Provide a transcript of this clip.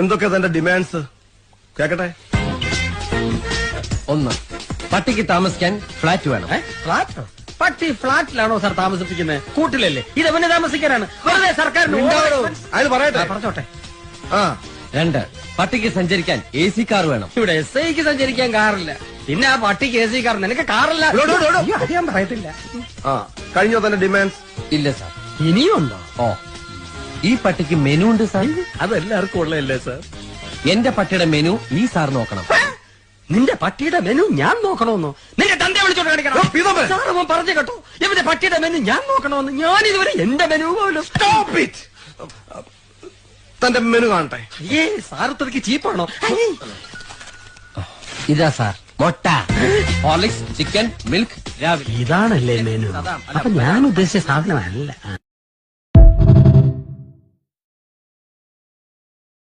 എന്തൊക്കെ തന്റെ ഡിമാൻഡ്സ് കേക്കട്ടെ? 1, പട്ടിക്ക് താമസിക്കാൻ ഫ്ലാറ്റ് വേണം. ഫ്ലാറ്റോ? പട്ടി ഫ്ലാറ്റിലാണോ സാർ താമസിപ്പിക്കുന്നത്? കൂട്ടിലല്ലേ? ഇതെവനെ താമസിക്കാനാണ്. വെറുതെ സർക്കാരിന് അത് പറയട്ടെ. പറഞ്ഞോട്ടെ. 2, പട്ടിക്ക് സഞ്ചരിക്കാൻ AC കാർ വേണം. ഇവിടെ SIക്ക് സഞ്ചരിക്കാൻ കാറില്ല, പിന്നെ ആ പട്ടിക്ക് AC കാർ. നിനക്ക് കാറില്ല? അത് ഞാൻ പറയത്തില്ല. കഴിഞ്ഞോ തന്റെ ഡിമാൻഡ്സ്? ഇല്ല സാർ. ഇനിയും ഉണ്ടോ? ഈ പട്ടിക്ക് മെനു ഉണ്ട് സാർ. അതെല്ലാവർക്കും ഉള്ളതല്ലേ സാർ? എന്റെ പട്ടിയുടെ മെനു ഈ സാർ നോക്കണം. നിന്റെ പട്ടിയുടെ മെനു ഞാൻ നോക്കണമെന്നോ? നിന്റെ തന്റെ വിളിച്ചോണ്ട് കാണിക്കണം. സാർ അവൻ പറഞ്ഞു കേട്ടോ, ഇവന്റെ പട്ടിയുടെ മെനു ഞാൻ നോക്കണമെന്ന്. ഞാൻ ഇതുവരെ എന്റെ മെനു പോലും. തന്റെ മെനു കാണട്ടെ. സാർ ഇത്രയ്ക്ക് ചീപ്പാണോ? ഇതാ സാർ. മുട്ട, ഹോർലിക്സ്, ചിക്കൻ, മിൽക്ക് രാവിലെ. ഇതാണല്ലേ മെനു? അപ്പൊ ഞാൻ ഉദ്ദേശിച്ച സാധനമല്ല.